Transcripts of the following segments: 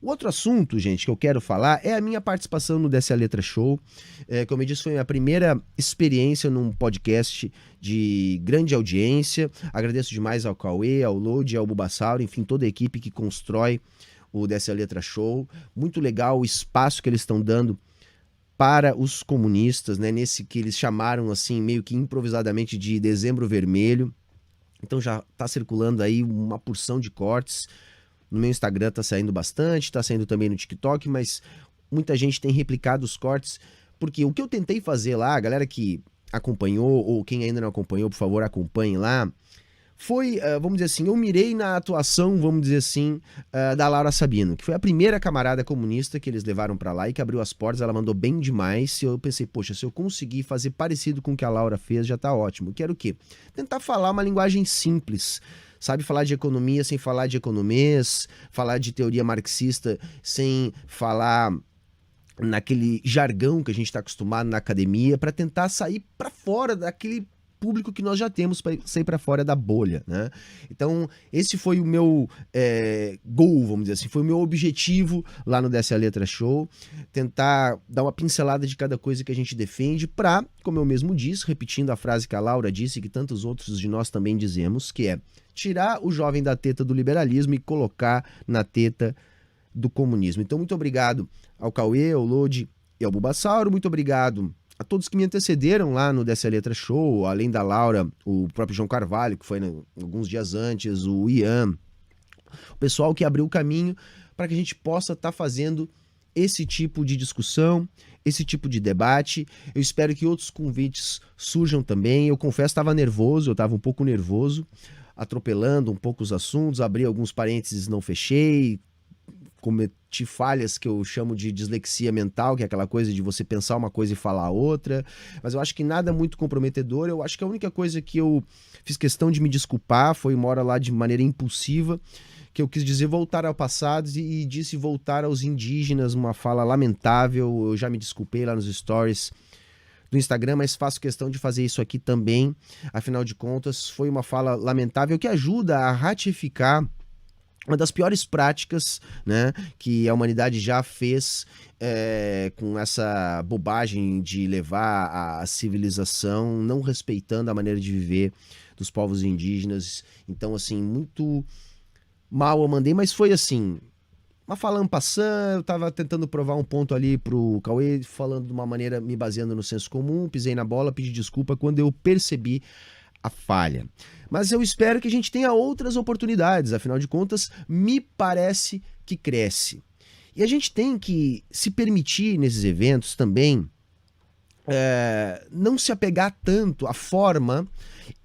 O outro assunto, gente, que eu quero falar é a minha participação no Desce a Letra Show. Como eu disse, foi a minha primeira experiência num podcast de grande audiência. Agradeço demais ao Cauê, ao Lodi, ao Bulbasauro, enfim, toda a equipe que constrói o Desce a Letra Show. Muito legal o espaço que eles estão dando para os comunistas, né? Nesse que eles chamaram, assim, meio que improvisadamente de Dezembro Vermelho. Então já está circulando aí uma porção de cortes. No meu Instagram tá saindo bastante, tá saindo também no TikTok, mas muita gente tem replicado os cortes, porque o que eu tentei fazer lá, a galera que acompanhou, ou quem ainda não acompanhou, por favor, acompanhe lá, foi, vamos dizer assim, eu mirei na atuação, vamos dizer assim, da Laura Sabino, que foi a primeira camarada comunista que eles levaram pra lá e que abriu as portas, ela mandou bem demais, e eu pensei, poxa, se eu conseguir fazer parecido com o que a Laura fez, já tá ótimo. Que era o quê? Tentar falar uma linguagem simples, sabe, falar de economia sem falar de economês, falar de teoria marxista sem falar naquele jargão que a gente está acostumado na academia, para tentar sair para fora daquele público que nós já temos, para sair para fora da bolha, né? Então, esse foi o meu goal, vamos dizer assim, foi o meu objetivo lá no Desce a Letra Show, tentar dar uma pincelada de cada coisa que a gente defende para, como eu mesmo disse, repetindo a frase que a Laura disse e que tantos outros de nós também dizemos, que é tirar o jovem da teta do liberalismo e colocar na teta do comunismo. Então, muito obrigado ao Cauê, ao Lodi e ao Bulbasauro, muito obrigado a todos que me antecederam lá no Desce a Letra Show, além da Laura, o próprio João Carvalho, que foi alguns dias antes, o Ian, o pessoal que abriu o caminho para que a gente possa estar fazendo esse tipo de discussão, esse tipo de debate. Eu espero que outros convites surjam também. Eu confesso, estava nervoso, eu estava um pouco nervoso, atropelando um pouco os assuntos, abri alguns parênteses, não fechei, cometi falhas que eu chamo de dislexia mental, que é aquela coisa de você pensar uma coisa e falar outra, mas eu acho que nada muito comprometedor. Eu acho que a única coisa que eu fiz questão de me desculpar foi uma hora lá de maneira impulsiva, que eu quis dizer voltar ao passado e disse voltar aos indígenas, uma fala lamentável. Eu já me desculpei lá nos stories do Instagram, mas faço questão de fazer isso aqui também. Afinal de contas, foi uma fala lamentável que ajuda a ratificar uma das piores práticas, né, que a humanidade já fez com essa bobagem de levar a civilização não respeitando a maneira de viver dos povos indígenas. Então, assim, muito mal eu mandei, mas foi assim, uma fala en passant. Eu tava tentando provar um ponto ali pro Cauê, falando de uma maneira, me baseando no senso comum, pisei na bola, pedi desculpa quando eu percebi a falha. Mas eu espero que a gente tenha outras oportunidades, afinal de contas, me parece que cresce. E a gente tem que se permitir nesses eventos também não se apegar tanto à forma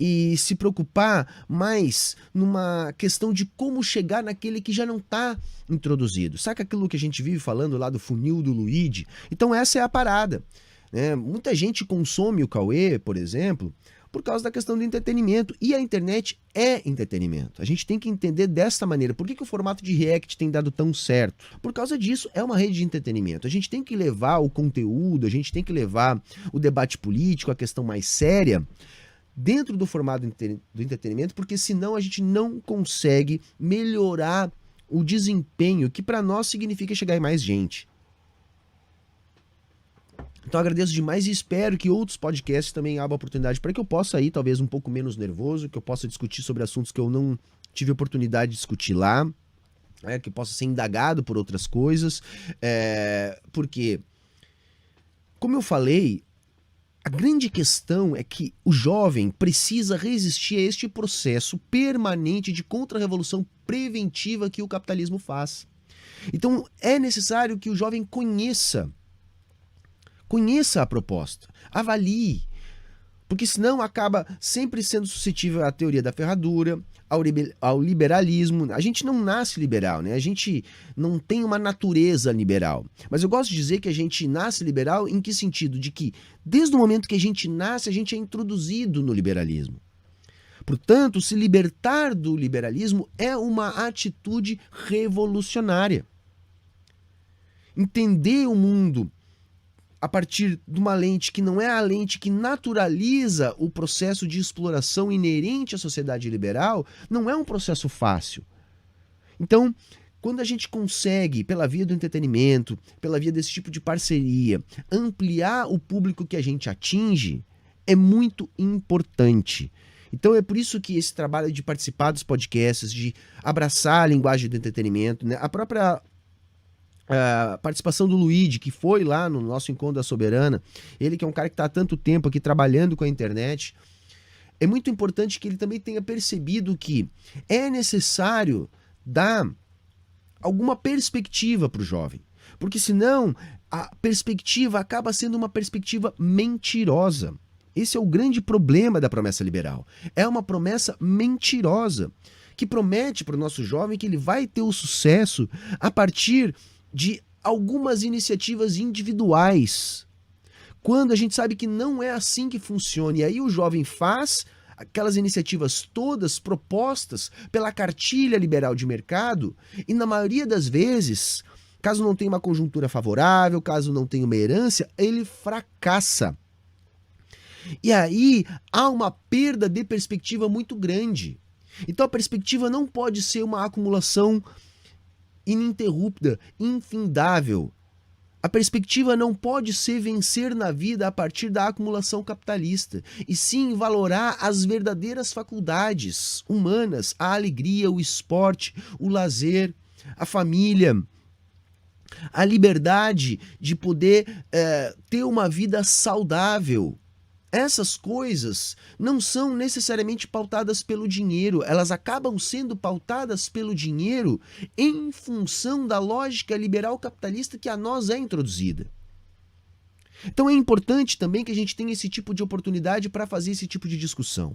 e se preocupar mais numa questão de como chegar naquele que já não está introduzido. Sabe aquilo que a gente vive falando lá do funil do Luigi? Então essa é a parada, né? Muita gente consome o Cauê, por exemplo, por causa da questão do entretenimento. E a internet é entretenimento. A gente tem que entender dessa maneira. Por que o formato de React tem dado tão certo? Por causa disso, é uma rede de entretenimento. A gente tem que levar o conteúdo, a gente tem que levar o debate político, a questão mais séria, dentro do formato do entretenimento, porque senão a gente não consegue melhorar o desempenho, que para nós significa chegar em mais gente. Então agradeço demais e espero que outros podcasts também abram a oportunidade para que eu possa ir talvez um pouco menos nervoso, que eu possa discutir sobre assuntos que eu não tive oportunidade de discutir lá, que eu possa ser indagado por outras coisas, porque, como eu falei, a grande questão é que o jovem precisa resistir a este processo permanente de contra-revolução preventiva que o capitalismo faz. Então é necessário que o jovem conheça a proposta, avalie, porque senão acaba sempre sendo suscetível à teoria da ferradura, ao liberalismo. A gente não nasce liberal, né? A gente não tem uma natureza liberal. Mas eu gosto de dizer que a gente nasce liberal em que sentido? De que desde o momento que a gente nasce, a gente é introduzido no liberalismo. Portanto, se libertar do liberalismo é uma atitude revolucionária. Entender o mundo a partir de uma lente que não é a lente que naturaliza o processo de exploração inerente à sociedade liberal, não é um processo fácil. Então, Quando a gente consegue, pela via do entretenimento, pela via desse tipo de parceria, ampliar o público que a gente atinge, é muito importante. Então é por isso que esse trabalho de participar dos podcasts, de abraçar a linguagem do entretenimento, né? A própria participação do Luigi, que foi lá no nosso Encontro da Soberana, ele que é um cara que está há tanto tempo aqui trabalhando com a internet, é muito importante que ele também tenha percebido que é necessário dar alguma perspectiva para o jovem, porque senão a perspectiva acaba sendo uma perspectiva mentirosa. Esse é o grande problema da promessa liberal. É uma promessa mentirosa, que promete para o nosso jovem que ele vai ter o sucesso a partir de algumas iniciativas individuais, quando a gente sabe que não é assim que funciona. E aí o jovem faz aquelas iniciativas todas propostas pela cartilha liberal de mercado e, na maioria das vezes, caso não tenha uma conjuntura favorável, caso não tenha uma herança, ele fracassa. E aí há uma perda de perspectiva muito grande. Então a perspectiva não pode ser uma acumulação ininterrupta, infindável. A perspectiva não pode ser vencer na vida a partir da acumulação capitalista, e sim valorar as verdadeiras faculdades humanas, a alegria, o esporte, o lazer, a família, a liberdade de poder ter uma vida saudável. Essas coisas não são necessariamente pautadas pelo dinheiro, elas acabam sendo pautadas pelo dinheiro em função da lógica liberal capitalista que a nós é introduzida. Então é importante também que a gente tenha esse tipo de oportunidade para fazer esse tipo de discussão.